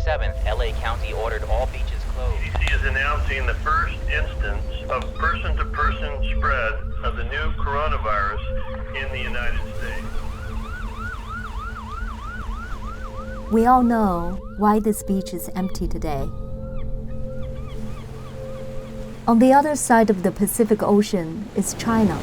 27th, LA County ordered all beaches closed. CDC is announcing the first instance of person-to-person spread of the new coronavirus in the United States. We all know why this beach is empty today. On the other side of the Pacific Ocean is China.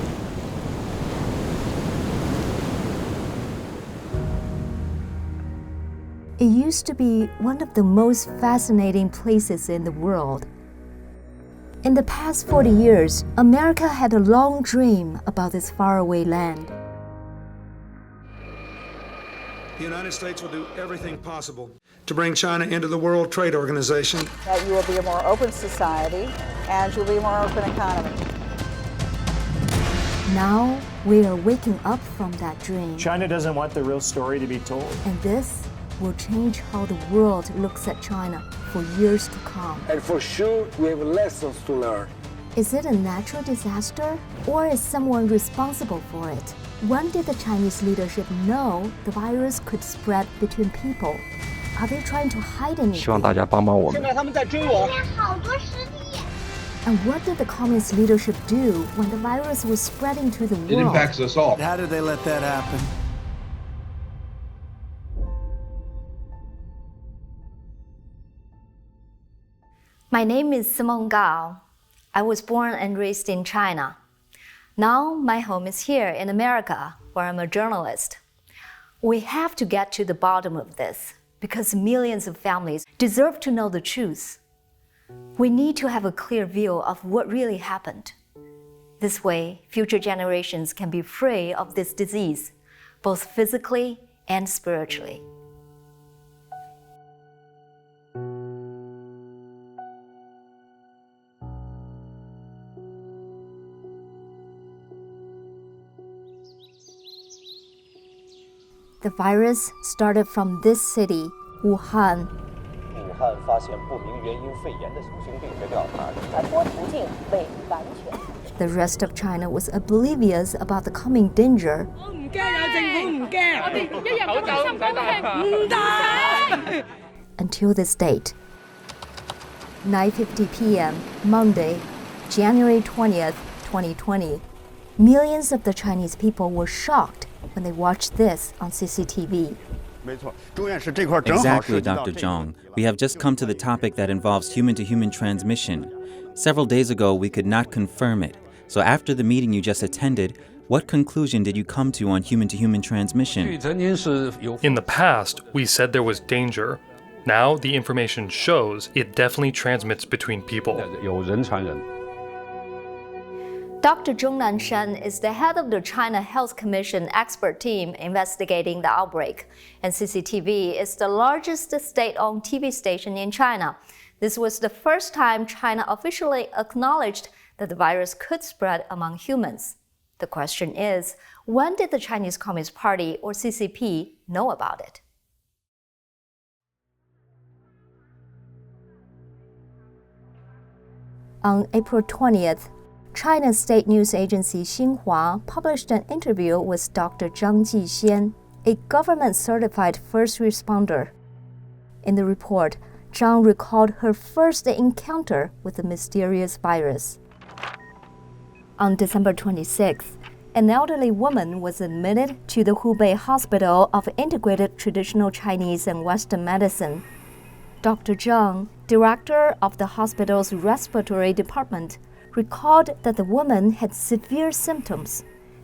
It used to be one of the most fascinating places in the world. In the past 40 years, America had a long dream about this faraway land. The United States will do everything possible to bring China into the World Trade Organization. That you will be a more open society and you'll be a more open economy. Now we are waking up from that dream. China doesn't want the real story to be told. And this will change how the world looks at China for years to come. And for sure, we have lessons to learn. Is it a natural disaster, or is someone responsible for it? When did the Chinese leadership know the virus could spread between people? Are they trying to hide anything? 希望大家帮帮我们。现在他们在追我。 And what did the communist leadership do when the virus was spreading to the world? It impacts us all. How did they let that happen? My name is Simone Gao. I was born and raised in China. Now my home is here in America, where I'm a journalist. We have to get to the bottom of this, because millions of families deserve to know the truth. We need to have a clear view of what really happened. This way, future generations can be free of this disease, both physically and spiritually. The virus started from this city, Wuhan. 武汉发现不明原因肺炎的流行病学调查，传播途径未完全。 The rest of China was oblivious about the coming danger. Until this date. 9:50 p.m. Monday, January 20th, 2020. Millions of the Chinese people were shocked when they watched this on CCTV. Exactly, Dr. Zhang. We have just come to the topic that involves human-to-human transmission. Several days ago, we could not confirm it. So after the meeting you just attended, what conclusion did you come to on human-to-human transmission? In the past, we said there was danger. Now, the information shows it definitely transmits between people. Dr. Zhong Nanshan is the head of the China Health Commission expert team investigating the outbreak, and CCTV is the largest state-owned TV station in China. This was the first time China officially acknowledged that the virus could spread among humans. The question is, when did the Chinese Communist Party, or CCP, know about it? On April 20th, China's state news agency Xinhua published an interview with Dr. Zhang Jixian, a government-certified first responder. In the report, Zhang recalled her first encounter with the mysterious virus. On December 26th, an elderly woman was admitted to the Hubei Hospital of Integrated Traditional Chinese and Western Medicine. Dr. Zhang, director of the hospital's respiratory department, recalled that the woman had severe symptoms: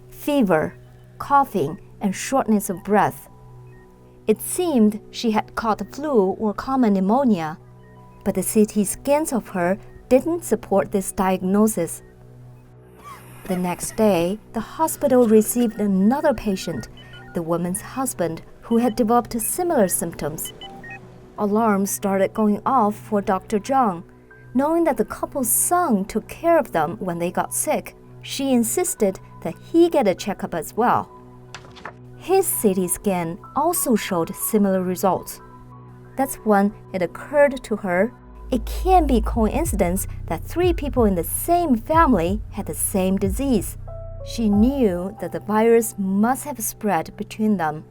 fever, coughing, and shortness of breath. It seemed she had caught the flu or common pneumonia, but the CT scans of her didn't support this diagnosis. The next day, the hospital received another patient, the woman's husband, who had developed similar symptoms. Alarms started going off for Dr. Zhang. Knowing that the couple's son took care of them when they got sick, she insisted that he get a checkup as well. His CT scan also showed similar results. That's when it occurred to her, it can't be coincidence that 3 people in the same family had the same disease. She knew that the virus must have spread between them.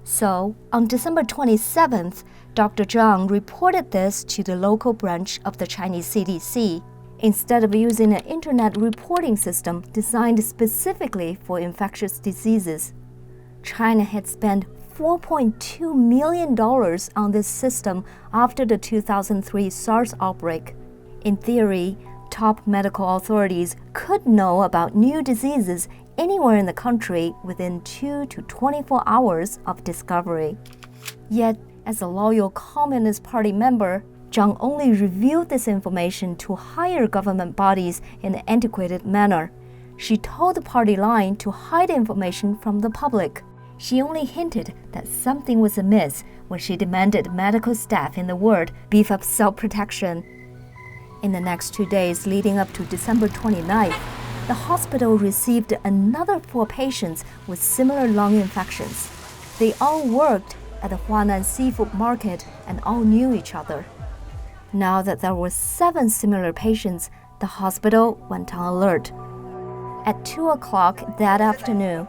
So, on December 27th, Dr. Zhang reported this to the local branch of the Chinese CDC, instead of using an internet reporting system designed specifically for infectious diseases. China had spent $4.2 million on this system after the 2003 SARS outbreak. In theory, top medical authorities could know about new diseases anywhere in the country within 2 to 24 hours of discovery. Yet, as a loyal Communist Party member, Zhang only revealed this information to higher government bodies in an antiquated manner. She told the party line to hide information from the public. She only hinted that something was amiss when she demanded medical staff in the world beef up self-protection. In the next 2 days leading up to December 29th, the hospital received another 4 patients with similar lung infections. They all worked at the Huanan seafood market and all knew each other. Now that there were 7 similar patients, the hospital went on alert. At 2 o'clock that afternoon,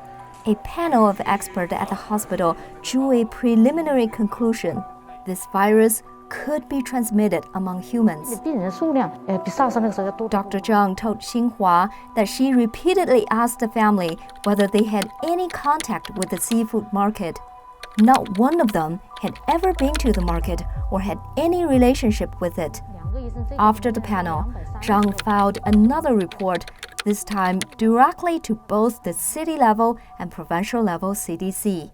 a panel of experts at the hospital drew a preliminary conclusion. This virus could be transmitted among humans. Dr. Zhang told Xinhua that she repeatedly asked the family whether they had any contact with the seafood market. Not one of them had ever been to the market or had any relationship with it. After the panel, Zhang filed another report, this time directly to both the city level and provincial level CDC.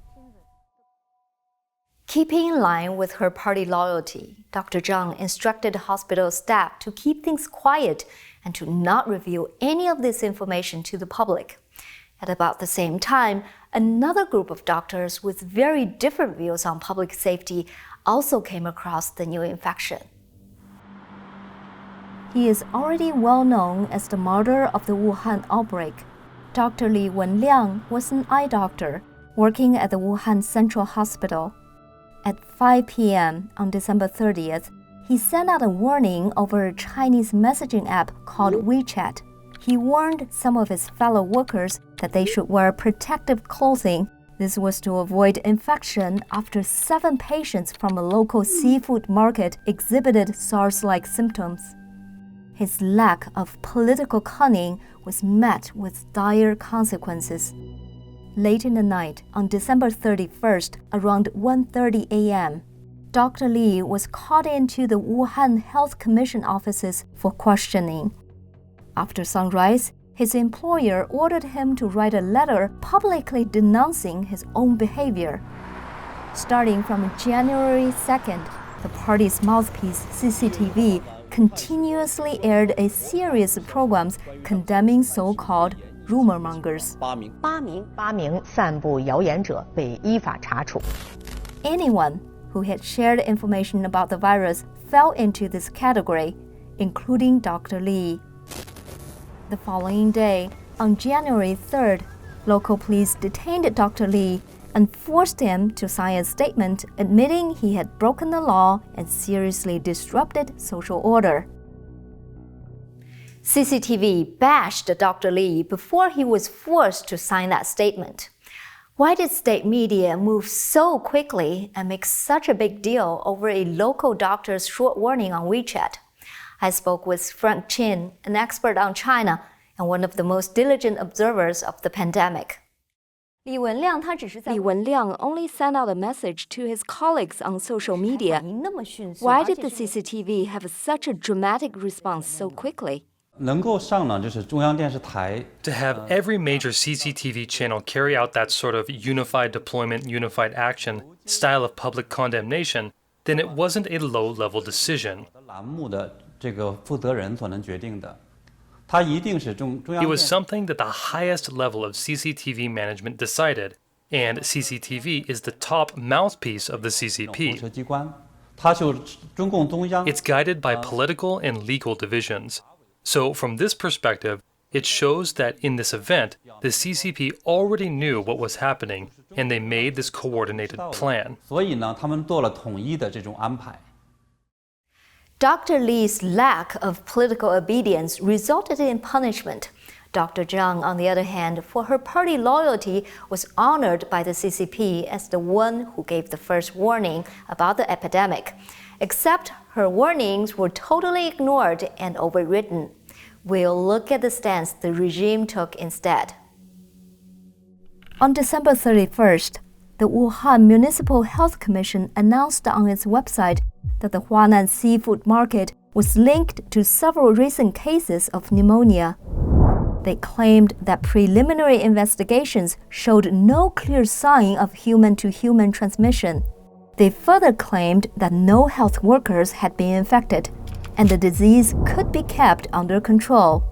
Keeping in line with her party loyalty, Dr. Zhang instructed hospital staff to keep things quiet and to not reveal any of this information to the public. At about the same time, another group of doctors with very different views on public safety also came across the new infection. He is already well known as the martyr of the Wuhan outbreak. Dr. Li Wenliang was an eye doctor working at the Wuhan Central Hospital. At 5 p.m. on December 30th, he sent out a warning over a Chinese messaging app called WeChat. He warned some of his fellow workers that they should wear protective clothing. This was to avoid infection after 7 patients from a local seafood market exhibited SARS-like symptoms. His lack of political cunning was met with dire consequences. Late in the night, on December 31st, around 1:30 a.m., Dr. Li was called into the Wuhan Health Commission offices for questioning. After sunrise, his employer ordered him to write a letter publicly denouncing his own behavior. Starting from January 2nd, the party's mouthpiece, CCTV, continuously aired a series of programs condemning so-called rumor mongers. Anyone who had shared information about the virus fell into this category, including Dr. Li. The following day, on January 3rd, local police detained Dr. Li and forced him to sign a statement admitting he had broken the law and seriously disrupted social order. CCTV bashed Dr. Li before he was forced to sign that statement. Why did state media move so quickly and make such a big deal over a local doctor's short warning on WeChat? I spoke with Frank Chin, an expert on China and one of the most diligent observers of the pandemic. Li Wenliang only sent out a message to his colleagues on social media. Why did the CCTV have such a dramatic response so quickly? To have every major CCTV channel carry out that sort of unified deployment, unified action style of public condemnation, then it wasn't a low-level decision. It was something that the highest level of CCTV management decided, and CCTV is the top mouthpiece of the CCP. It's guided by political and legal divisions. So from this perspective, it shows that in this event, the CCP already knew what was happening, and they made this coordinated plan. Dr. Li's lack of political obedience resulted in punishment. Dr. Zhang, on the other hand, for her party loyalty, was honored by the CCP as the one who gave the first warning about the epidemic. Except her warnings were totally ignored and overridden. We'll look at the stance the regime took instead. On December 31st, the Wuhan Municipal Health Commission announced on its website that the Huanan seafood market was linked to several recent cases of pneumonia. They claimed that preliminary investigations showed no clear sign of human-to-human transmission. They further claimed that no health workers had been infected, and the disease could be kept under control.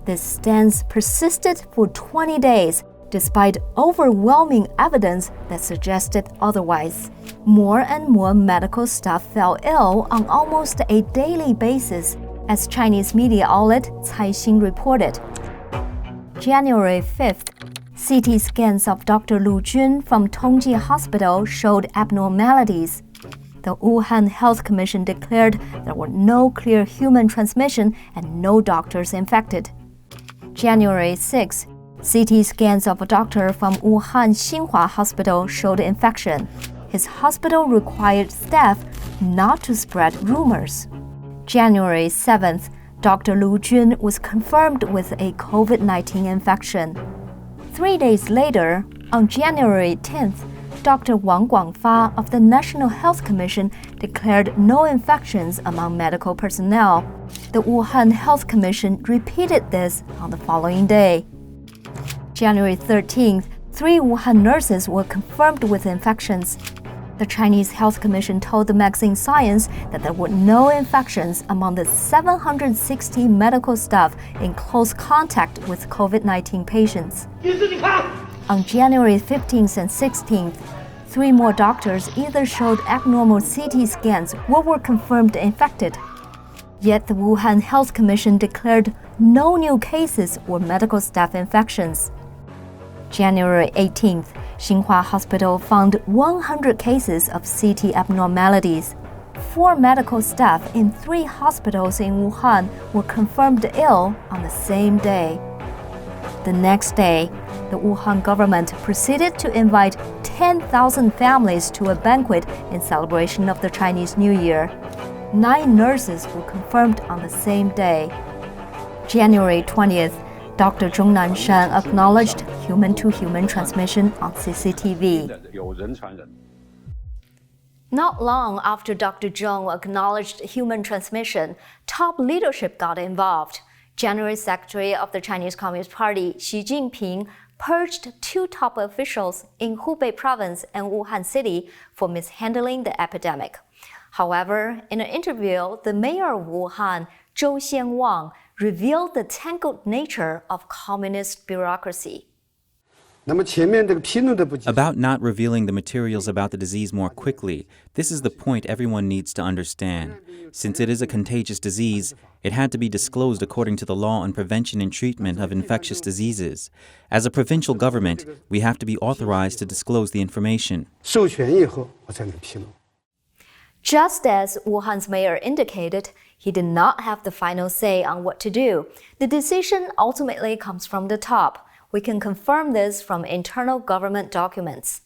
This stance persisted for 20 days, despite overwhelming evidence that suggested otherwise. More and more medical staff fell ill on almost a daily basis, as Chinese media outlet Caixin reported. January 5th, CT scans of Dr. Lu Jun from Tongji Hospital showed abnormalities. The Wuhan Health Commission declared there were no clear human transmission and no doctors infected. January 6th, CT scans of a doctor from Wuhan Xinhua Hospital showed infection. His hospital required staff not to spread rumors. January 7th, Dr. Lu Jun was confirmed with a COVID-19 infection. 3 days later, on January 10th, Dr. Wang Guangfa of the National Health Commission declared no infections among medical personnel. The Wuhan Health Commission repeated this on the following day. January 13th, 3 Wuhan nurses were confirmed with infections. The Chinese Health Commission told the magazine Science that there were no infections among the 760 medical staff in close contact with COVID-19 patients. On January 15th and 16th, 3 more doctors either showed abnormal CT scans or were confirmed infected. Yet the Wuhan Health Commission declared no new cases or medical staff infections. January 18th, Xinhua Hospital found 100 cases of CT abnormalities. 4 medical staff in 3 hospitals in Wuhan were confirmed ill on the same day. The next day, the Wuhan government proceeded to invite 10,000 families to a banquet in celebration of the Chinese New Year. 9 nurses were confirmed on the same day. January 20th, Dr. Zhong Nanshan acknowledged human-to-human transmission on CCTV. Not long after Dr. Zhong acknowledged human transmission, top leadership got involved. General Secretary of the Chinese Communist Party, Xi Jinping, purged 2 top officials in Hubei province and Wuhan city for mishandling the epidemic. However, in an interview, the mayor of Wuhan, Zhou Xianwang, revealed the tangled nature of communist bureaucracy. About not revealing the materials about the disease more quickly, this is the point everyone needs to understand. Since it is a contagious disease, it had to be disclosed according to the law on prevention and treatment of infectious diseases. As a provincial government, we have to be authorized to disclose the information. Just as Wuhan's mayor indicated, he did not have the final say on what to do. The decision ultimately comes from the top. We can confirm this from internal government documents.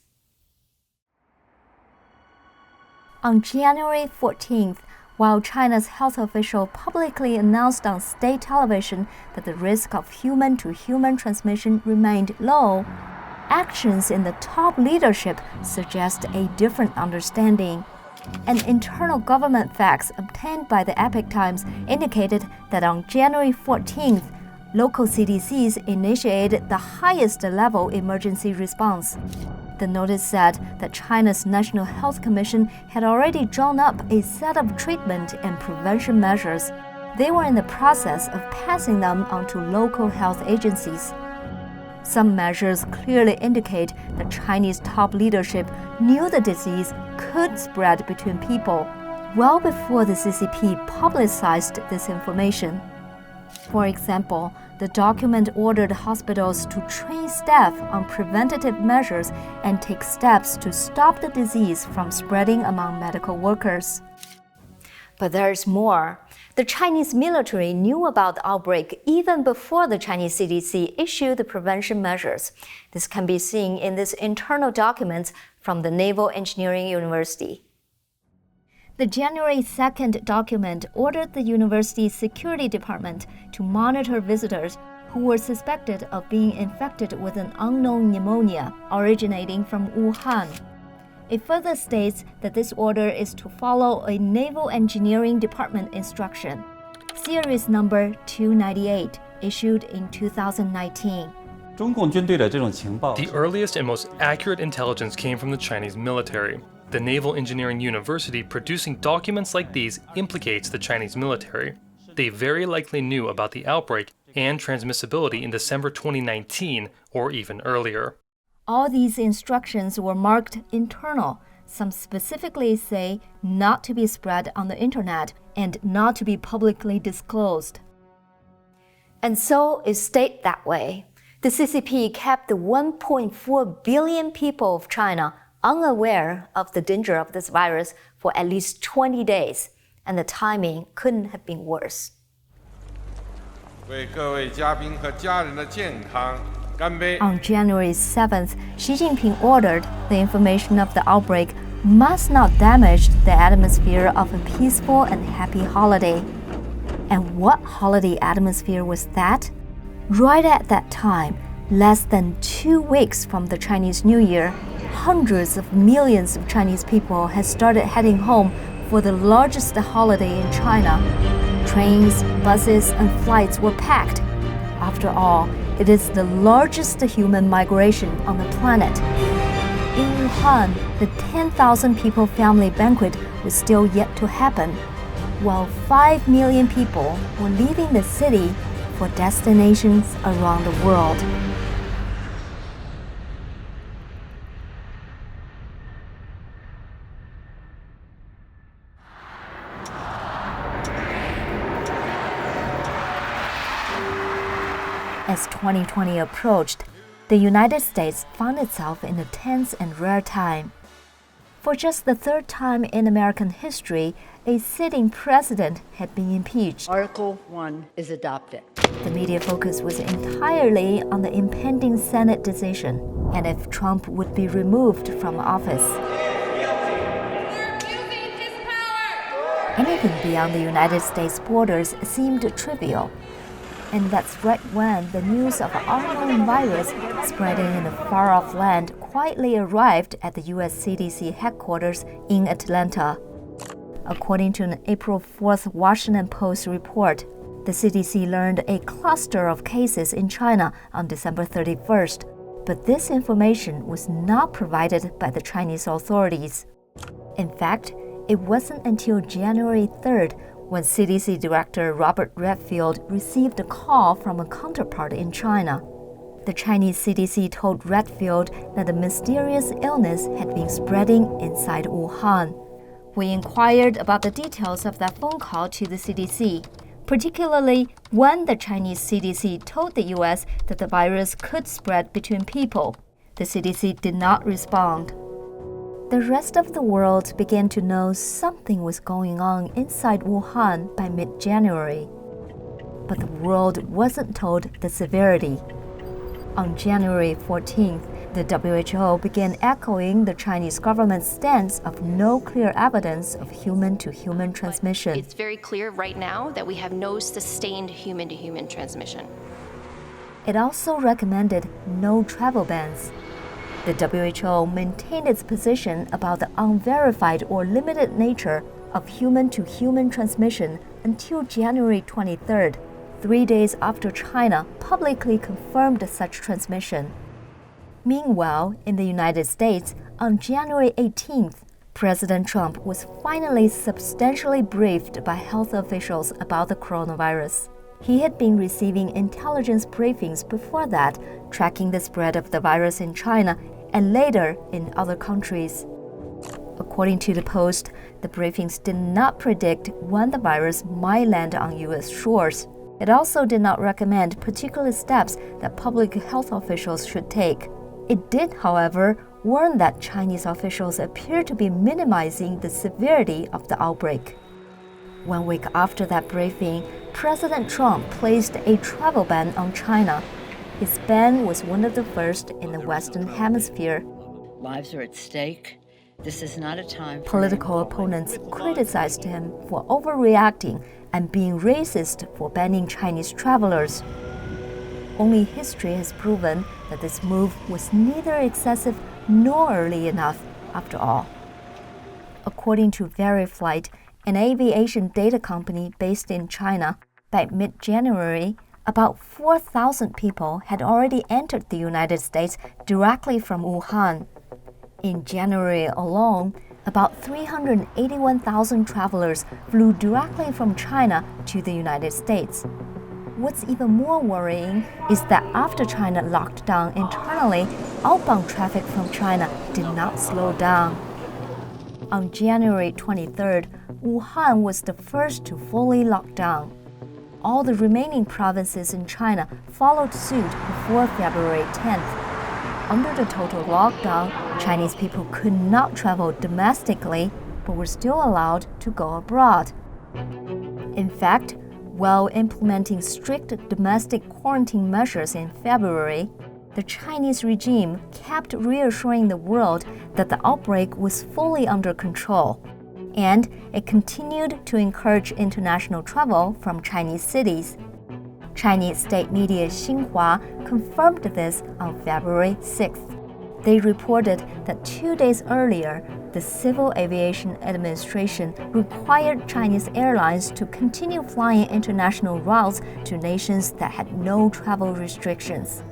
On January 14th, while China's health official publicly announced on state television that the risk of human-to-human transmission remained low, actions in the top leadership suggest a different understanding. And internal government facts obtained by the Epoch Times indicated that on January 14th, local CDCs initiated the highest level emergency response. The notice said that China's National Health Commission had already drawn up a set of treatment and prevention measures. They were in the process of passing them on to local health agencies. Some measures clearly indicate that Chinese top leadership knew the disease could spread between people well before the CCP publicized this information. For example, the document ordered hospitals to train staff on preventative measures and take steps to stop the disease from spreading among medical workers. But there's more. The The Chinese military knew about the outbreak even before the Chinese CDC issued the prevention measures. This can be seen in these internal documents from the Naval Engineering University. The January 2nd document ordered the university's security department to monitor visitors who were suspected of being infected with an unknown pneumonia originating from Wuhan. It further states that this order is to follow a Naval Engineering Department instruction, Series number 298, issued in 2019. The earliest and most accurate intelligence came from the Chinese military. The Naval Engineering University producing documents like these implicates the Chinese military. They very likely knew about the outbreak and transmissibility in December 2019 or even earlier. All these instructions were marked internal. Some specifically say not to be spread on the internet and not to be publicly disclosed. And so it stayed that way. The CCP kept the 1.4 billion people of China unaware of the danger of this virus for at least 20 days, and the timing couldn't have been worse. On January 7th, Xi Jinping ordered the information of the outbreak must not damage the atmosphere of a peaceful and happy holiday. And what holiday atmosphere was that? Right at that time, less than 2 weeks from the Chinese New Year, hundreds of millions of Chinese people had started heading home for the largest holiday in China. Trains, buses, and flights were packed. After all, it is the largest human migration on the planet. In Wuhan, the 10,000 people family banquet was still yet to happen, while 5 million people were leaving the city for destinations around the world. As 2020 approached, the United States found itself in a tense and rare time. For just the third time in American history, a sitting president had been impeached. Article 1 is adopted. The media focus was entirely on the impending Senate decision and if Trump would be removed from office. Anything beyond the United States borders seemed trivial. And that's right when the news of an unknown virus spreading in a far-off land quietly arrived at the U.S. CDC headquarters in Atlanta. According to an April 4th Washington Post report, the CDC learned a cluster of cases in China on December 31st, but this information was not provided by the Chinese authorities. In fact, it wasn't until January 3rd when CDC Director Robert Redfield received a call from a counterpart in China. The Chinese CDC told Redfield that a mysterious illness had been spreading inside Wuhan. We inquired about the details of that phone call to the CDC, particularly when the Chinese CDC told the U.S. that the virus could spread between people. The CDC did not respond. The rest of the world began to know something was going on inside Wuhan by mid-January. But the world wasn't told the severity. On January 14th, the WHO began echoing the Chinese government's stance of no clear evidence of human-to-human transmission. It's very clear right now that we have no sustained human-to-human transmission. It also recommended no travel bans. The WHO maintained its position about the unverified or limited nature of human-to-human transmission until January 23rd, 3 days after China publicly confirmed such transmission. Meanwhile, in the United States, on January 18th, President Trump was finally substantially briefed by health officials about the coronavirus. He had been receiving intelligence briefings before that, tracking the spread of the virus in China and later in other countries. According to the Post, the briefings did not predict when the virus might land on U.S. shores. It also did not recommend particular steps that public health officials should take. It did, however, warn that Chinese officials appear to be minimizing the severity of the outbreak. 1 week after that briefing, President Trump placed a travel ban on China. His ban was one of the first in the Western Hemisphere. Lives are at stake. This is not a time for Political opponents criticized him for overreacting and being racist for banning Chinese travelers. Only history has proven that this move was neither excessive nor early enough after all. According to Veriflight, an aviation data company based in China, by mid-January, about 4,000 people had already entered the United States directly from Wuhan. In January alone, about 381,000 travelers flew directly from China to the United States. What's even more worrying is that after China locked down internally, outbound traffic from China did not slow down. On January 23rd, Wuhan was the first to fully lock down. All the remaining provinces in China followed suit before February 10th. Under the total lockdown, Chinese people could not travel domestically, but were still allowed to go abroad. In fact, while implementing strict domestic quarantine measures in February, the Chinese regime kept reassuring the world that the outbreak was fully under control, and it continued to encourage international travel from Chinese cities. Chinese state media Xinhua confirmed this on February 6th. They reported that 2 days earlier, the Civil Aviation Administration required Chinese airlines to continue flying international routes to nations that had no travel restrictions.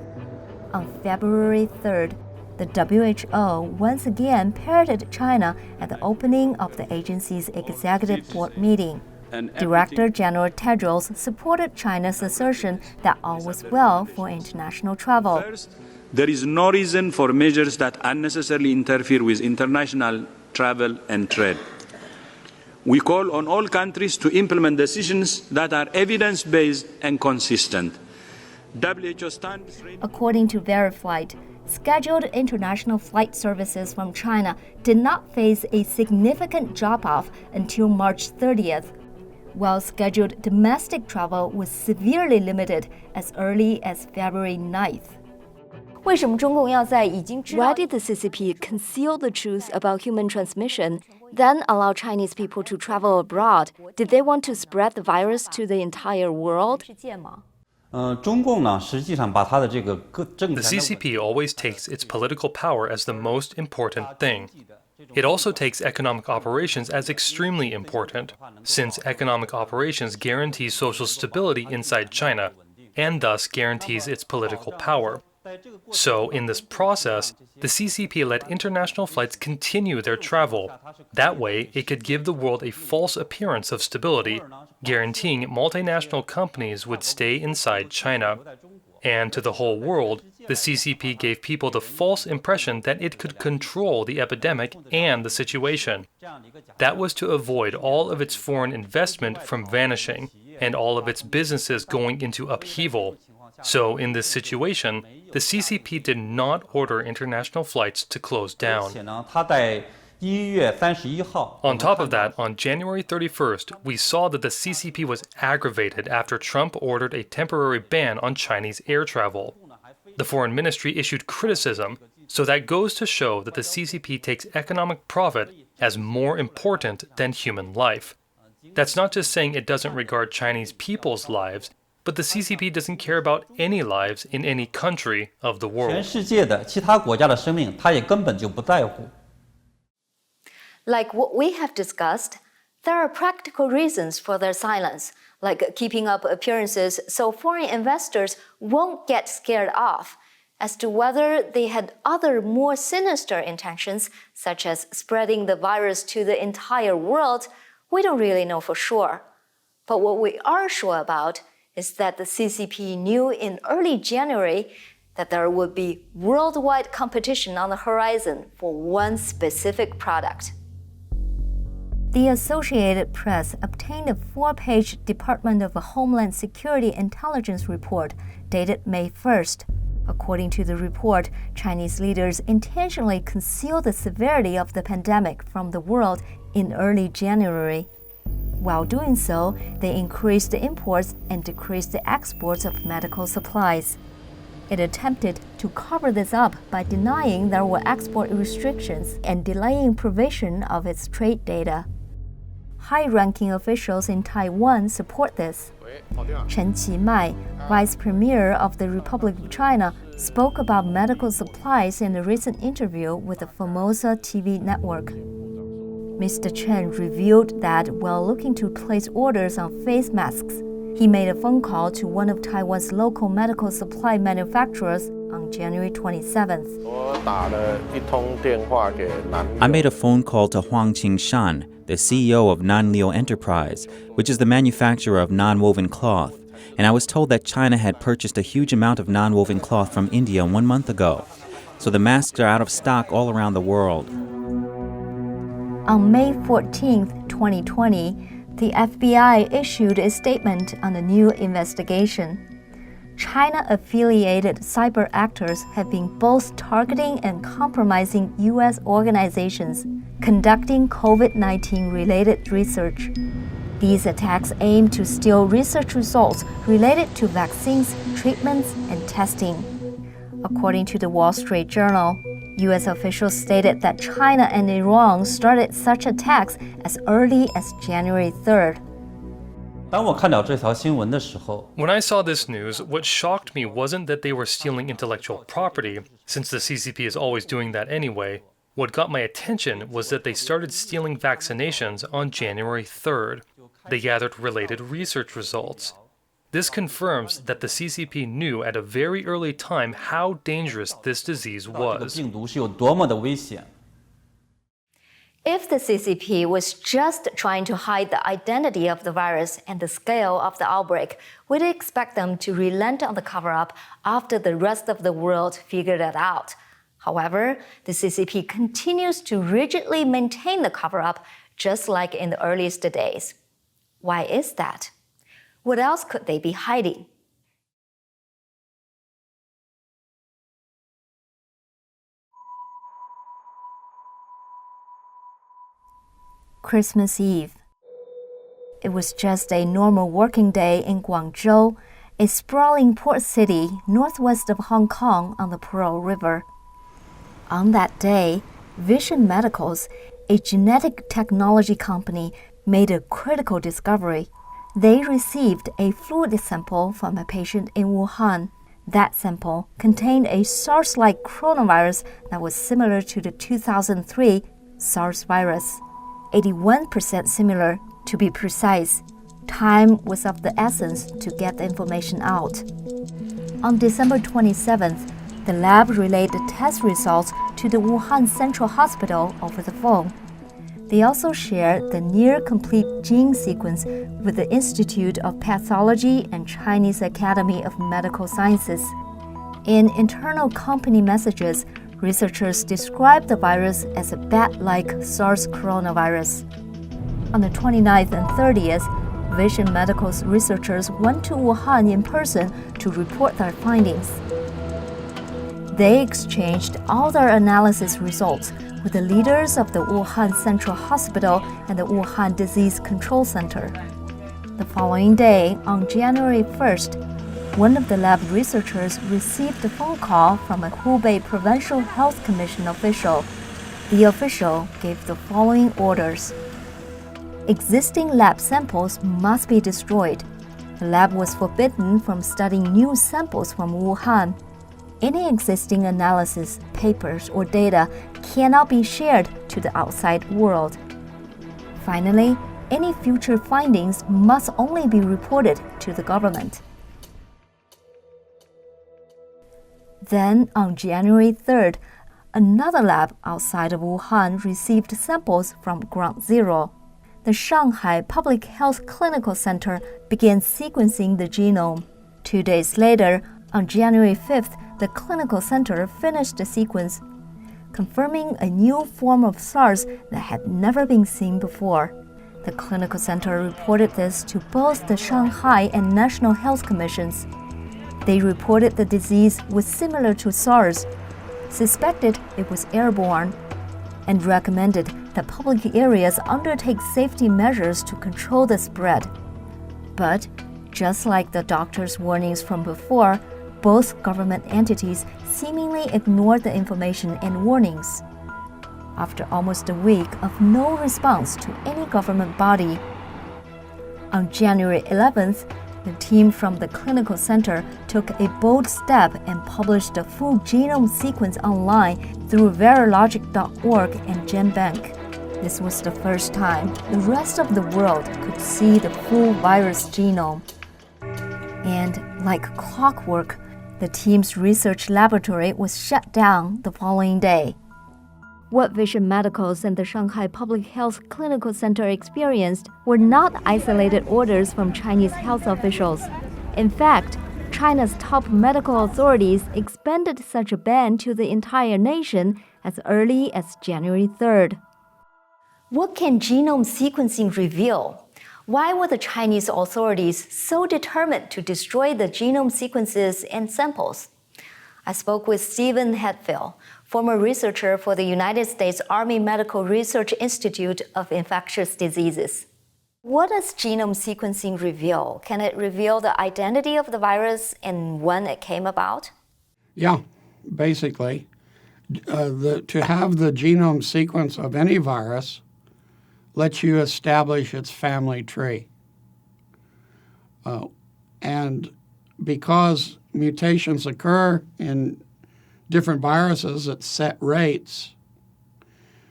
On February 3rd, the WHO once again parroted China at the opening of the agency's executive board meeting. Director General Tedros supported China's assertion that all was well for international travel. There is no reason for measures that unnecessarily interfere with international travel and trade. We call on all countries to implement decisions that are evidence-based and consistent. WHO stands... According to Veriflight, scheduled international flight services from China did not face a significant drop-off until March 30th, while scheduled domestic travel was severely limited as early as February 9th. Why did the CCP conceal the truth about human transmission, then allow Chinese people to travel abroad? Did they want to spread the virus to the entire world? The CCP always takes its political power as the most important thing. It also takes economic operations as extremely important, since economic operations guarantee social stability inside China, and thus guarantees its political power. So, in this process, the CCP let international flights continue their travel. That way, it could give the world a false appearance of stability, guaranteeing multinational companies would stay inside China. And to the whole world, the CCP gave people the false impression that it could control the epidemic and the situation. That was to avoid all of its foreign investment from vanishing and all of its businesses going into upheaval. So, in this situation, the CCP did not order international flights to close down. On top of that, on January 31st, we saw that the CCP was aggravated after Trump ordered a temporary ban on Chinese air travel. The Foreign Ministry issued criticism, so that goes to show that the CCP takes economic profit as more important than human life. That's not just saying it doesn't regard Chinese people's lives, but the CCP doesn't care about any lives in any country of the world. Like what we have discussed, there are practical reasons for their silence, like keeping up appearances so foreign investors won't get scared off. As to whether they had other more sinister intentions, such as spreading the virus to the entire world, we don't really know for sure. But what we are sure about is that the CCP knew in early January that there would be worldwide competition on the horizon for one specific product. The Associated Press obtained a 4-page Department of Homeland Security intelligence report dated May 1st. According to the report, Chinese leaders intentionally concealed the severity of the pandemic from the world in early January. While doing so, they increased the imports and decreased the exports of medical supplies. It attempted to cover this up by denying there were export restrictions and delaying provision of its trade data. High-ranking officials in Taiwan support this. Chen Qimai, Vice Premier of the Republic of China, spoke about medical supplies in a recent interview with the Formosa TV network. Mr. Chen revealed that while looking to place orders on face masks, he made a phone call to one of Taiwan's local medical supply manufacturers on January 27th. I made a phone call to Huang Qingshan, the CEO of Nanliu Enterprise, which is the manufacturer of non-woven cloth, and I was told that China had purchased a huge amount of non-woven cloth from India 1 month ago. So the masks are out of stock all around the world. On May 14, 2020, the FBI issued a statement on a new investigation. China-affiliated cyber actors have been both targeting and compromising U.S. organizations conducting COVID-19 related research. These attacks aim to steal research results related to vaccines, treatments, and testing. According to the Wall Street Journal, U.S. officials stated that China and Iran started such attacks as early as January 3rd. When I saw this news, what shocked me wasn't that they were stealing intellectual property, since the CCP is always doing that anyway. What got my attention was that they started stealing vaccinations on January 3rd. They gathered related research results. This confirms that the CCP knew at a very early time how dangerous this disease was. If the CCP was just trying to hide the identity of the virus and the scale of the outbreak, we'd expect them to relent on the cover-up after the rest of the world figured it out. However, the CCP continues to rigidly maintain the cover-up, just like in the earliest days. Why is that? What else could they be hiding? Christmas Eve. It was just a normal working day in Guangzhou, a sprawling port city northwest of Hong Kong on the Pearl River. On that day, Vision Medicals, a genetic technology company, made a critical discovery. They received a fluid sample from a patient in Wuhan. That sample contained a SARS-like coronavirus that was similar to the 2003 SARS virus. 81% similar, to be precise. Time was of the essence to get the information out. On December 27th, the lab relayed the test results to the Wuhan Central Hospital over the phone. They also shared the near-complete gene sequence with the Institute of Pathology and Chinese Academy of Medical Sciences. In internal company messages, researchers described the virus as a bat-like SARS coronavirus. On the 29th and 30th, Vision Medical's researchers went to Wuhan in person to report their findings. They exchanged all their analysis results with the leaders of the Wuhan Central Hospital and the Wuhan Disease Control Center. The following day, on January 1st, one of the lab researchers received a phone call from a Hubei Provincial Health Commission official. The official gave the following orders. Existing lab samples must be destroyed. The lab was forbidden from studying new samples from Wuhan. Any existing analysis, papers, or data cannot be shared to the outside world. Finally, any future findings must only be reported to the government. Then, on January 3rd, another lab outside of Wuhan received samples from Ground Zero. The Shanghai Public Health Clinical Center began sequencing the genome. 2 days later, on January 5th, the clinical center finished the sequence, confirming a new form of SARS that had never been seen before. The clinical center reported this to both the Shanghai and National Health Commissions. They reported the disease was similar to SARS, suspected it was airborne, and recommended that public areas undertake safety measures to control the spread. But, just like the doctor's warnings from before, both government entities seemingly ignored the information and warnings. After almost a week of no response to any government body, on January 11th, the team from the clinical center took a bold step and published the full genome sequence online through Verilogic.org and GenBank. This was the first time the rest of the world could see the full virus genome. And like clockwork, the team's research laboratory was shut down the following day. What Vision Medicals and the Shanghai Public Health Clinical Center experienced were not isolated orders from Chinese health officials. In fact, China's top medical authorities expanded such a ban to the entire nation as early as January 3rd. What can genome sequencing reveal? Why were the Chinese authorities so determined to destroy the genome sequences and samples? I spoke with Stephen Hatfield, former researcher for the United States Army Medical Research Institute of Infectious Diseases. What does genome sequencing reveal? Can it reveal the identity of the virus and when it came about? Yeah, basically. To have the genome sequence of any virus lets you establish its family tree. And because mutations occur in different viruses at set rates,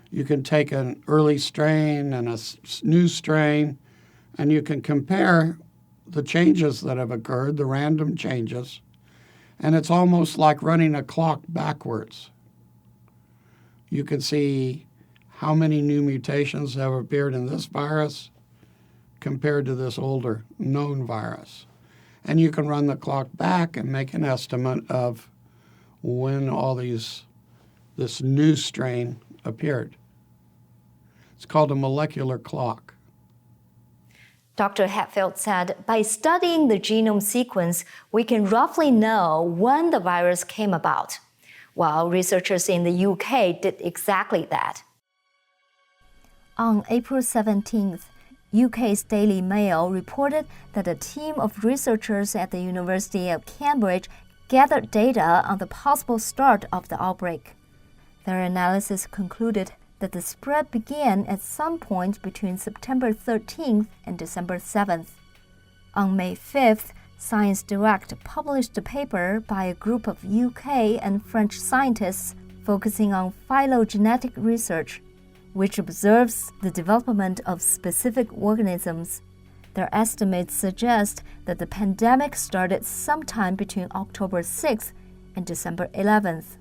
you can take an early strain and a new strain, and you can compare the changes that have occurred, the random changes, and it's almost like running a clock backwards. You can see how many new mutations have appeared in this virus compared to this older known virus. And you can run the clock back and make an estimate of when this new strain appeared. It's called a molecular clock. Dr. Hatfield said, by studying the genome sequence, we can roughly know when the virus came about. While researchers in the UK did exactly that. On April 17th, UK's Daily Mail reported that a team of researchers at the University of Cambridge gathered data on the possible start of the outbreak. Their analysis concluded that the spread began at some point between September 13th and December 7th. On May 5th, Science Direct published a paper by a group of UK and French scientists focusing on phylogenetic research, which observes the development of specific organisms. Their estimates suggest that the pandemic started sometime between October 6th and December 11th.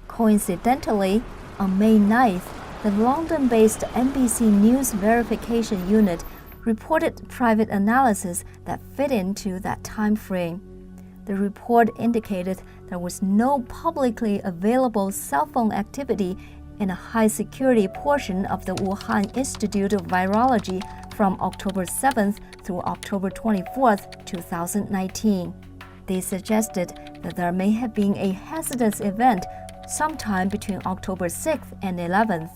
Coincidentally, on May 9th, the London-based NBC News verification unit reported private analysis that fit into that time frame. The report indicated there was no publicly available cell phone activity in a high-security portion of the Wuhan Institute of Virology from October 7th through October 24th, 2019. They suggested that there may have been a hazardous event sometime between October 6th and 11th.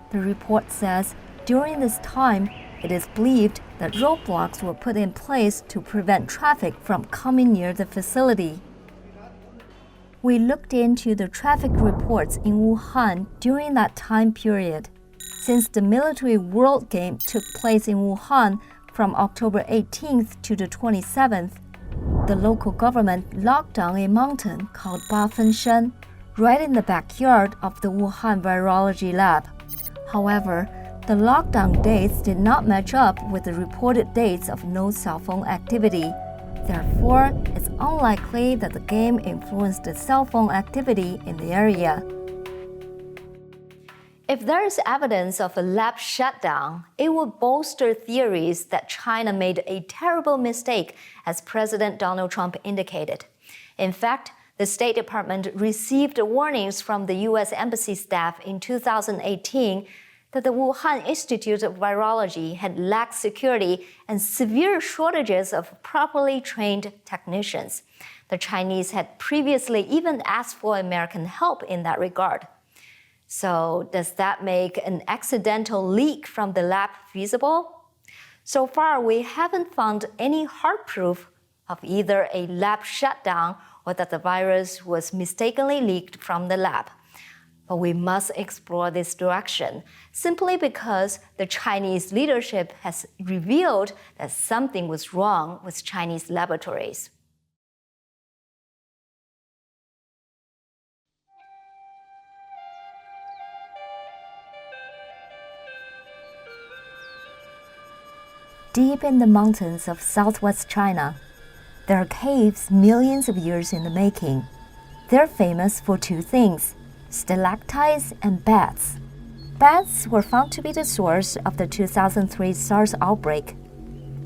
The report says during this time, it is believed that roadblocks were put in place to prevent traffic from coming near the facility. We looked into the traffic reports in Wuhan during that time period. Since the Military World Game took place in Wuhan from October 18th to the 27th, the local government locked down a mountain called Bafenshan, right in the backyard of the Wuhan Virology Lab. However, the lockdown dates did not match up with the reported dates of no cell phone activity. Therefore, it's unlikely that the game influenced the cell phone activity in the area. If there is evidence of a lab shutdown, it would bolster theories that China made a terrible mistake, as President Donald Trump indicated. In fact, the State Department received warnings from the U.S. Embassy staff in 2018 that the Wuhan Institute of Virology had lacked security and severe shortages of properly trained technicians. The Chinese had previously even asked for American help in that regard. So, does that make an accidental leak from the lab feasible? So far, we haven't found any hard proof of either a lab shutdown or that the virus was mistakenly leaked from the lab. But we must explore this direction, simply because the Chinese leadership has revealed that something was wrong with Chinese laboratories. Deep in the mountains of southwest China, there are caves millions of years in the making. They're famous for two things: stalactites and bats. Bats were found to be the source of the 2003 SARS outbreak.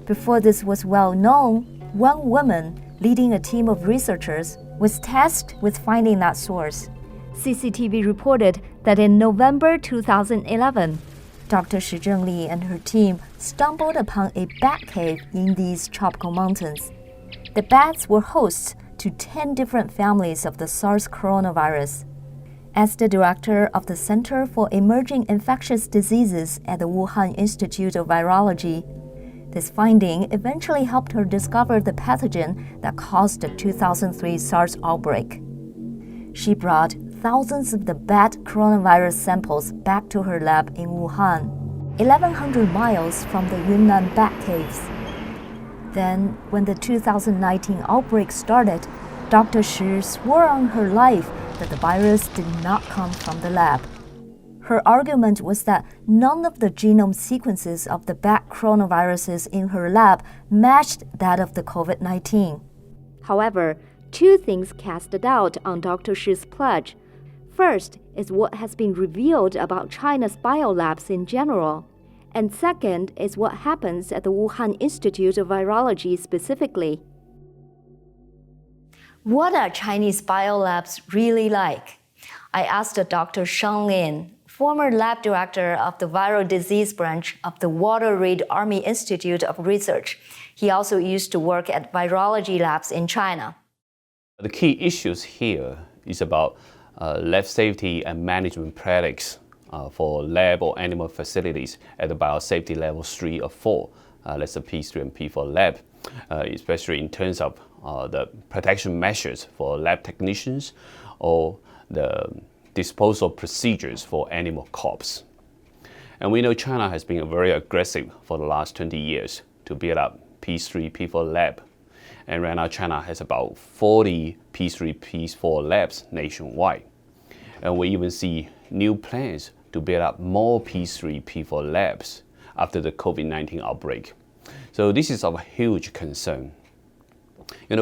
Before this was well known, one woman leading a team of researchers was tasked with finding that source. CCTV reported that in November 2011, Dr. Shi Zhengli and her team stumbled upon a bat cave in these tropical mountains. The bats were hosts to 10 different families of the SARS coronavirus. As the director of the Center for Emerging Infectious Diseases at the Wuhan Institute of Virology, this finding eventually helped her discover the pathogen that caused the 2003 SARS outbreak. She brought thousands of the bat coronavirus samples back to her lab in Wuhan, 1,100 miles from the Yunnan bat caves. Then, when the 2019 outbreak started, Dr. Shi swore on her life that the virus did not come from the lab. Her argument was that none of the genome sequences of the bat coronaviruses in her lab matched that of the COVID-19. However, two things cast a doubt on Dr. Shi's pledge. First is what has been revealed about China's biolabs in general. And second is what happens at the Wuhan Institute of Virology specifically. What are Chinese biolabs really like? I asked Dr. Shang Lin, former lab director of the viral disease branch of the Walter Reed Army Institute of Research. He also used to work at virology labs in China. The key issues here is about lab safety and management practice for lab or animal facilities at the biosafety level 3 or 4. That's the P3 and P4 lab, especially in terms of the protection measures for lab technicians or the disposal procedures for animal corpse. And we know China has been very aggressive for the last 20 years to build up P3, P4 lab. And right now China has about 40 P3, P4 labs nationwide. And we even see new plans to build up more P3, P4 labs after the COVID-19 outbreak. So this is of a huge concern.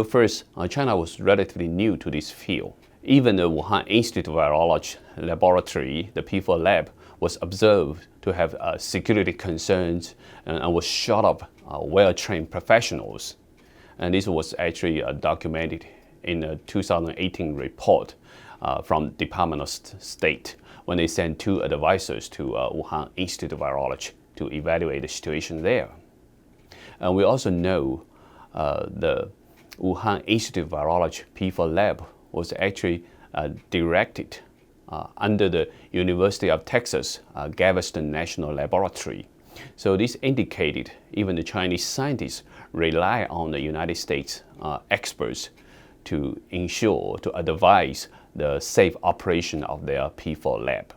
First, China was relatively new to this field. Even the Wuhan Institute of Virology laboratory, the P4 lab, was observed to have security concerns and was shot up well-trained professionals. And this was actually documented in a 2018 report from Department of State when they sent 2 advisors to Wuhan Institute of Virology to evaluate the situation there. And we also know the Wuhan Institute of Virology P4 lab was actually directed under the University of Texas Galveston National Laboratory. So this indicated even the Chinese scientists rely on the United States experts to ensure, to advise the safe operation of their P4 lab.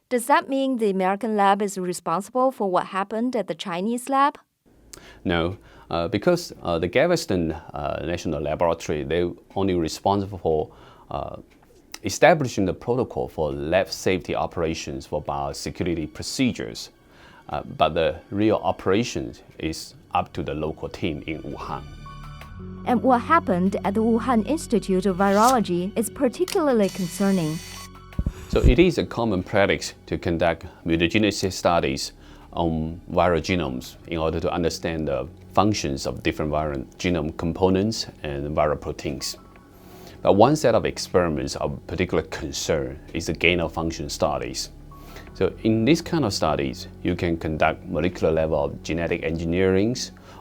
Does that mean the American lab is responsible for what happened at the Chinese lab? No, because the Galveston National Laboratory, they're only responsible for establishing the protocol for lab safety operations for biosecurity procedures. But the real operations is up to the local team in Wuhan. And what happened at the Wuhan Institute of Virology is particularly concerning. So it is a common practice to conduct mutagenicity studies on viral genomes in order to understand the functions of different viral genome components and viral proteins. But one set of experiments of particular concern is the gain-of-function studies. So in this kind of studies, you can conduct molecular level of genetic engineering,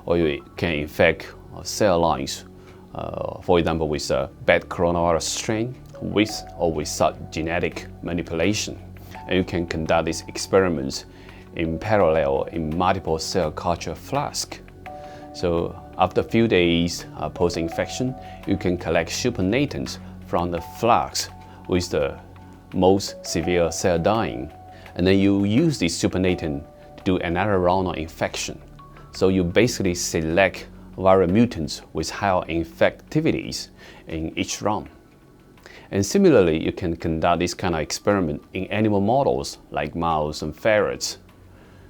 or you can infect cell lines, for example, with a bad coronavirus strain, with or without genetic manipulation. and you can conduct these experiments in parallel in multiple cell culture flasks. So after a few days post-infection, you can collect supernatants from the flasks with the most severe cell dying. And then you use this supernatant to do another round of infection. So you basically select viral mutants with higher infectivities in each round. And similarly, you can conduct this kind of experiment in animal models like mouse and ferrets.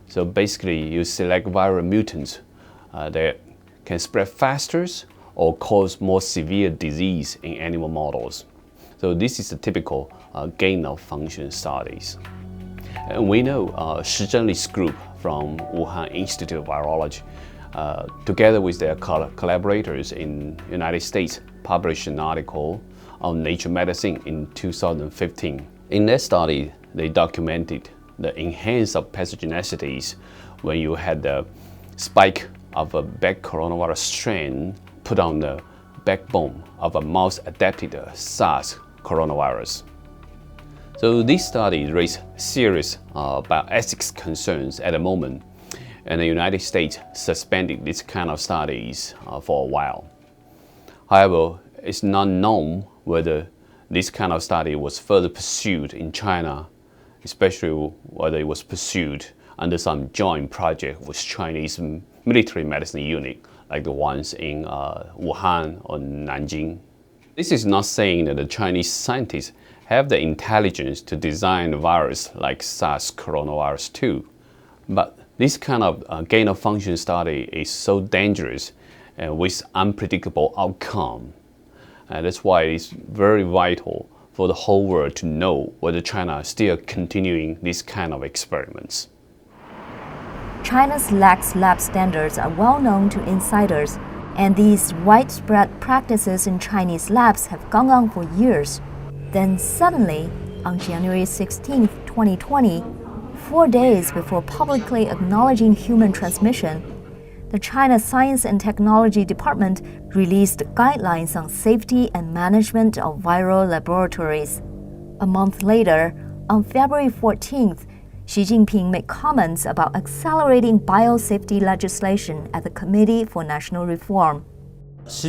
So basically, you select viral mutants that can spread faster or cause more severe disease in animal models. So this is a typical gain-of-function studies. And we know Shi Zhenli's group from Wuhan Institute of Virology, together with their collaborators in the United States, published an article on Nature Medicine in 2015. In that study, they documented the enhanced pathogenicities when you had the spike of a bad coronavirus strain put on the backbone of a mouse-adapted SARS coronavirus. So this study raised serious bioethics concerns at the moment, and the United States suspended this kind of studies for a while. However, it's not known whether this kind of study was further pursued in China, especially whether it was pursued under some joint project with Chinese military medicine unit, like the ones in Wuhan or Nanjing. This is not saying that the Chinese scientists have the intelligence to design a virus like SARS coronavirus 2, but this kind of gain-of-function study is so dangerous and with unpredictable outcome. That's why it's very vital for the whole world to know whether China is still continuing this kind of experiments. China's lax lab standards are well known to insiders, and these widespread practices in Chinese labs have gone on for years. Then suddenly, on January 16, 2020, 4 days before publicly acknowledging human transmission, the China Science and Technology Department released guidelines on safety and management of viral laboratories. A month later, on February 14th, Xi Jinping made comments about accelerating biosafety legislation at the Committee for National Reform. It's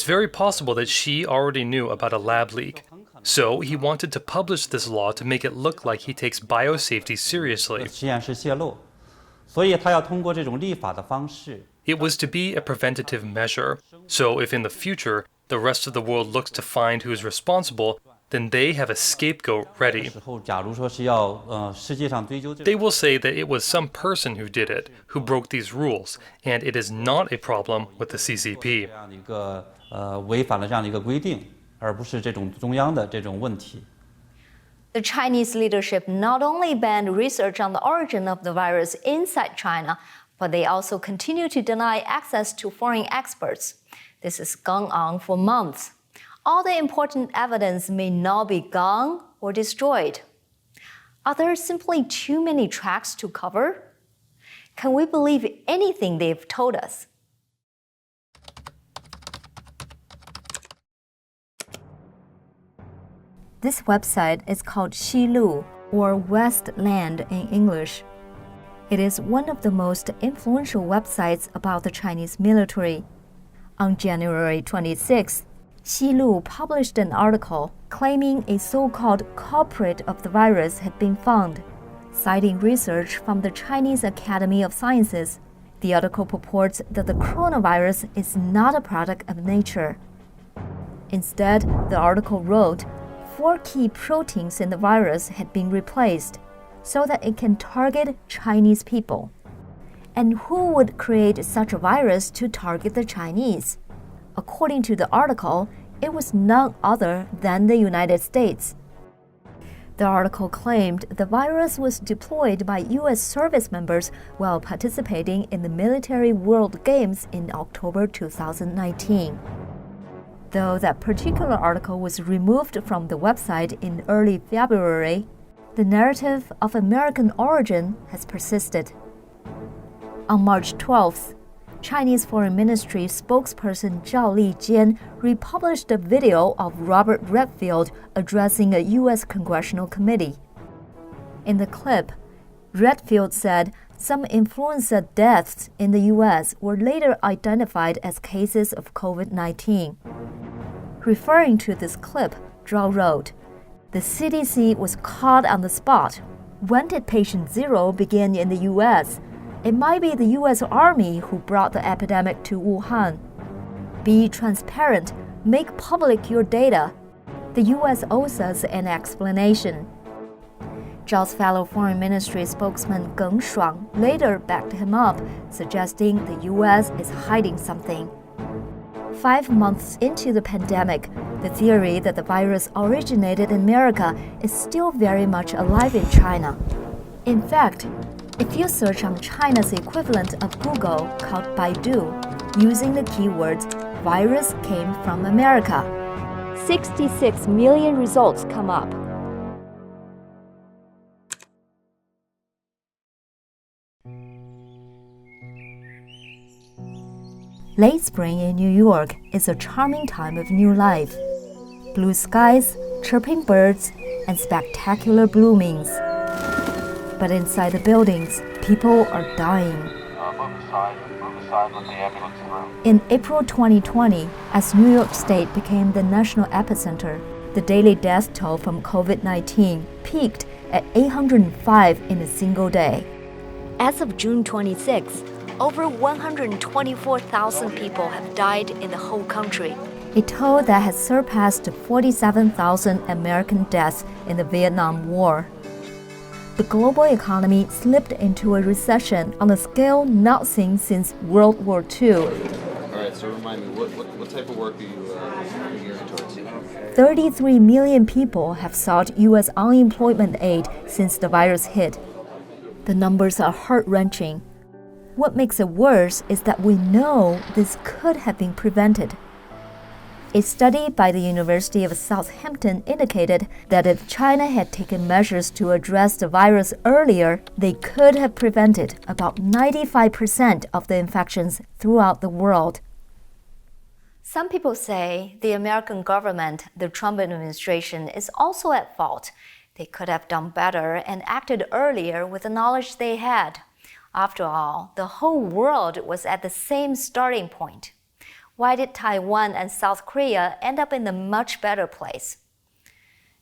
very possible that Xi already knew about a lab leak. So he wanted to publish this law to make it look like he takes biosafety seriously. It was to be a preventative measure. So if in the future the rest of the world looks to find who is responsible, then they have a scapegoat ready. They will say that it was some person who did it, who broke these rules, and it is not a problem with the CCP. The Chinese leadership not only banned research on the origin of the virus inside China, but they also continue to deny access to foreign experts. This has gone on for months. All the important evidence may now be gone or destroyed. Are there simply too many tracks to cover? Can we believe anything they've told us? This website is called Xilu, or Westland in English. It is one of the most influential websites about the Chinese military. On January 26th, Xilu published an article claiming a so-called culprit of the virus had been found. Citing research from the Chinese Academy of Sciences, the article purports that the coronavirus is not a product of nature. Instead, the article wrote 4 key proteins in the virus had been replaced so that it can target Chinese people. And who would create such a virus to target the Chinese? According to the article, it was none other than the United States. The article claimed the virus was deployed by U.S. service members while participating in the Military World Games in October 2019. Though that particular article was removed from the website in early February, the narrative of American origin has persisted. On March 12th, Chinese Foreign Ministry spokesperson Zhao Lijian republished a video of Robert Redfield addressing a U.S. congressional committee. In the clip, Redfield said some influenza deaths in the U.S. were later identified as cases of COVID-19. Referring to this clip, Zhao wrote, "The CDC was caught on the spot. When did patient zero begin in the U.S.? It might be the U.S. Army who brought the epidemic to Wuhan. Be transparent. Make public your data. The U.S. owes us an explanation." Zhao's fellow Foreign Ministry spokesman Geng Shuang later backed him up, suggesting the U.S. is hiding something. 5 months into the pandemic, the theory that the virus originated in America is still very much alive in China. In fact, if you search on China's equivalent of Google called Baidu, using the keywords "virus came from America," 66 million results come up. Late spring in New York is a charming time of new life. Blue skies, chirping birds, and spectacular bloomings. But inside the buildings, people are dying. In April 2020, as New York State became the national epicenter, the daily death toll from COVID-19 peaked at 805 in a single day. As of June 26, over 124,000 people have died in the whole country, a toll that has surpassed 47,000 American deaths in the Vietnam War. The global economy slipped into a recession on a scale not seen since World War II. All right, so remind me, what type of work are you gearing towards? 33 million people have sought U.S. unemployment aid since the virus hit. The numbers are heart-wrenching. What makes it worse is that we know this could have been prevented. A study by the University of Southampton indicated that if China had taken measures to address the virus earlier, they could have prevented about 95% of the infections throughout the world. Some people say the American government, the Trump administration, is also at fault. They could have done better and acted earlier with the knowledge they had. After all, the whole world was at the same starting point. Why did Taiwan and South Korea end up in a much better place?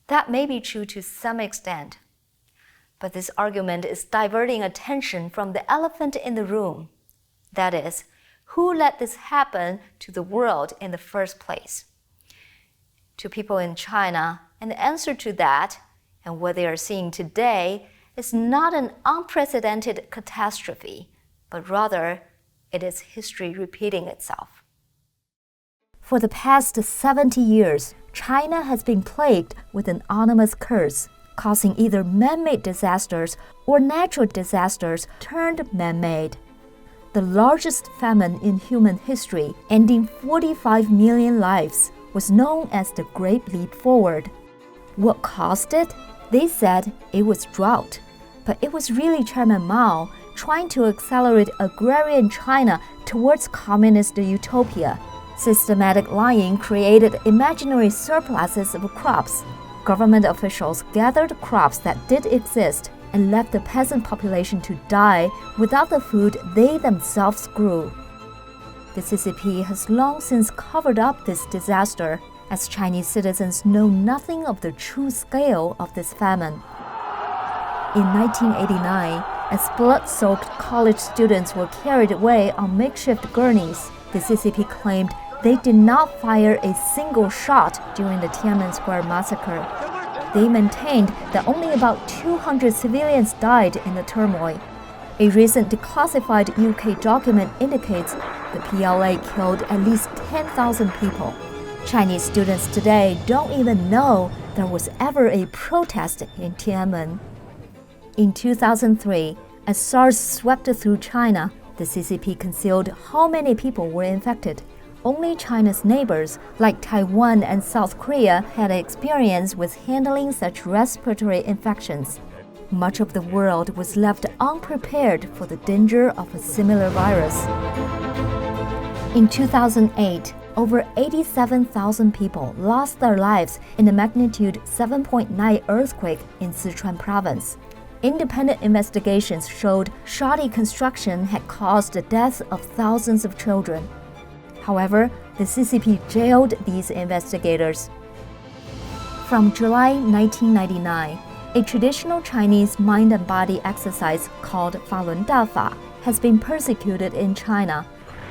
That may be true to some extent. But this argument is diverting attention from the elephant in the room. That is, who let this happen to the world in the first place? To people in China, and the answer to that, and what they are seeing today, is not an unprecedented catastrophe, but rather it is history repeating itself. For the past 70 years, China has been plagued with an ominous curse, causing either man-made disasters or natural disasters turned man-made. The largest famine in human history, ending 45 million lives, was known as the Great Leap Forward. What caused it? They said it was drought. But it was really Chairman Mao trying to accelerate agrarian China towards communist utopia. Systematic lying created imaginary surpluses of crops. Government officials gathered crops that did exist and left the peasant population to die without the food they themselves grew. The CCP has long since covered up this disaster, as Chinese citizens know nothing of the true scale of this famine. In 1989, as blood-soaked college students were carried away on makeshift gurneys, the CCP claimed they did not fire a single shot during the Tiananmen Square massacre. They maintained that only about 200 civilians died in the turmoil. A recent declassified UK document indicates the PLA killed at least 10,000 people. Chinese students today don't even know there was ever a protest in Tiananmen. In 2003, as SARS swept through China, the CCP concealed how many people were infected. Only China's neighbors, like Taiwan and South Korea, had experience with handling such respiratory infections. much of the world was left unprepared for the danger of a similar virus. In 2008, over 87,000 people lost their lives in a magnitude 7.9 earthquake in Sichuan province. Independent investigations showed shoddy construction had caused the deaths of thousands of children. However, the CCP jailed these investigators. From July 1999, a traditional Chinese mind and body exercise called Falun Dafa has been persecuted in China.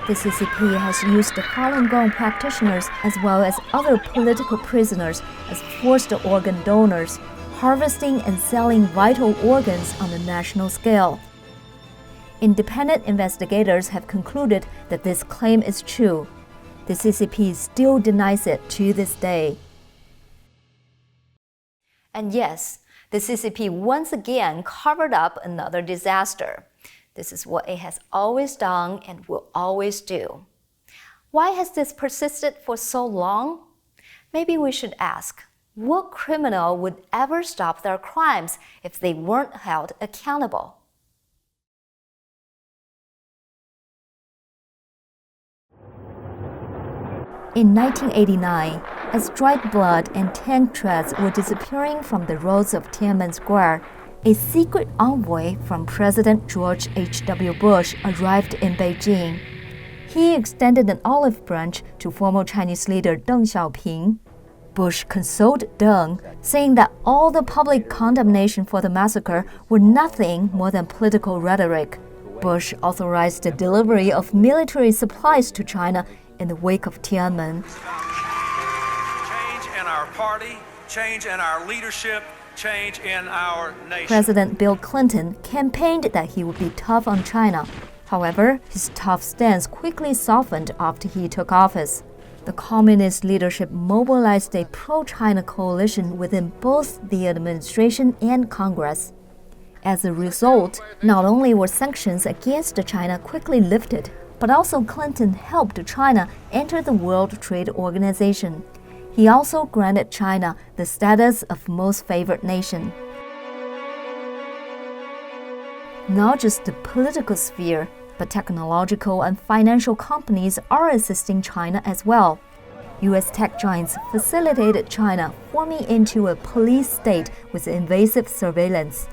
The CCP has used the Falun Gong practitioners as well as other political prisoners as forced organ donors, harvesting and selling vital organs on a national scale. Independent investigators have concluded that this claim is true. The CCP still denies it to this day. And yes, the CCP once again covered up another disaster. This is what it has always done and will always do. Why has this persisted for so long? Maybe we should ask, what criminal would ever stop their crimes if they weren't held accountable? In 1989, as dried blood and tank treads were disappearing from the roads of Tiananmen Square, a secret envoy from President George H.W. Bush arrived in Beijing. He extended an olive branch to former Chinese leader Deng Xiaoping. Bush consoled Deng, saying that all the public condemnation for the massacre were nothing more than political rhetoric. Bush authorized the delivery of military supplies to China in the wake of Tiananmen. Change in our party, change in our leadership, change in our nation. President Bill Clinton campaigned that he would be tough on China. However, his tough stance quickly softened after he took office. The communist leadership mobilized a pro-China coalition within both the administration and Congress. As a result, not only were sanctions against China quickly lifted, but also Clinton helped China enter the World Trade Organization. He also granted China the status of most favored nation. Not just the political sphere, but technological and financial companies are assisting China as well. U.S. tech giants facilitated China forming into a police state with invasive surveillance.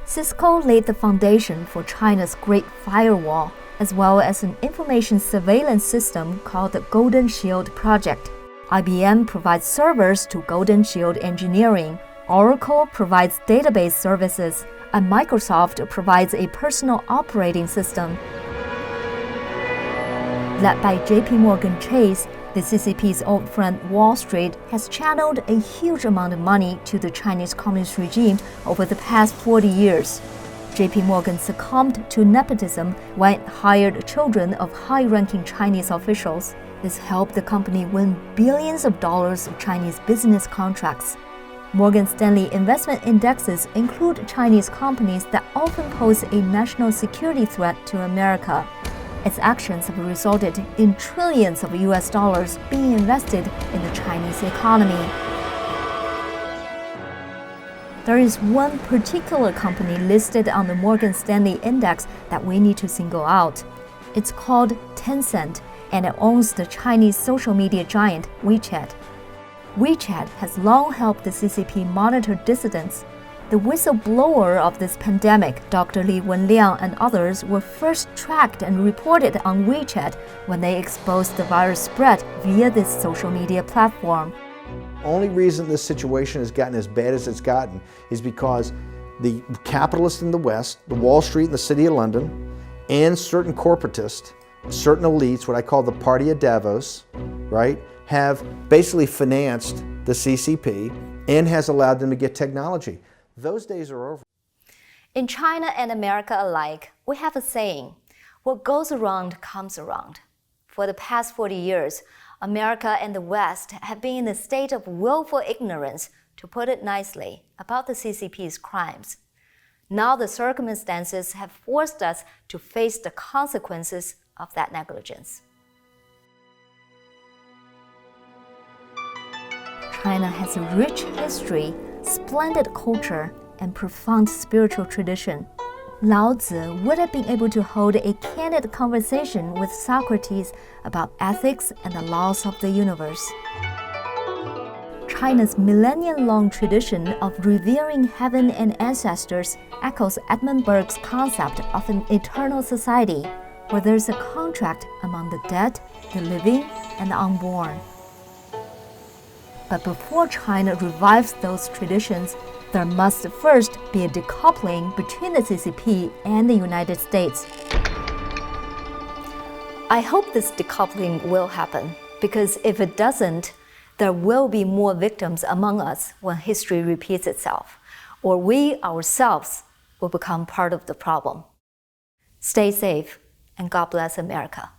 Cisco laid the foundation for China's Great Firewall, as well as an information surveillance system called the Golden Shield Project. IBM provides servers to Golden Shield Engineering. Oracle provides database services, and Microsoft provides a personal operating system. Led by JP Chase, the CCP's old friend Wall Street has channeled a huge amount of money to the Chinese Communist regime over the past 40 years. JP succumbed to nepotism when it hired children of high-ranking Chinese officials. This helped the company win billions of dollars of Chinese business contracts. Morgan Stanley investment indexes include Chinese companies that often pose a national security threat to America. Its actions have resulted in trillions of US dollars being invested in the Chinese economy. There is one particular company listed on the Morgan Stanley index that we need to single out. It's called Tencent, and it owns the Chinese social media giant WeChat. WeChat has long helped the CCP monitor dissidents. The whistleblower of this pandemic, Dr. Li Wenliang and others, were first tracked and reported on WeChat when they exposed the virus spread via this social media platform. Only reason this situation has gotten as bad as it's gotten is because the capitalists in the West, the Wall Street and the City of London, and certain corporatists, certain elites, what I call the Party of Davos, right, have basically financed the CCP and has allowed them to get technology. Those days are over. In China and America alike, we have a saying, what goes around comes around. For the past 40 years, America and the West have been in a state of willful ignorance, to put it nicely, about the CCP's crimes. Now the circumstances have forced us to face the consequences of that negligence. China has a rich history, splendid culture, and profound spiritual tradition. Lao Tzu would have been able to hold a candid conversation with Socrates about ethics and the laws of the universe. China's millennium-long tradition of revering heaven and ancestors echoes Edmund Burke's concept of an eternal society, where there's a contract among the dead, the living, and the unborn. But before China revives those traditions, there must first be a decoupling between the CCP and the United States. I hope this decoupling will happen, because if it doesn't, there will be more victims among us when history repeats itself, or we ourselves will become part of the problem. Stay safe, and God bless America.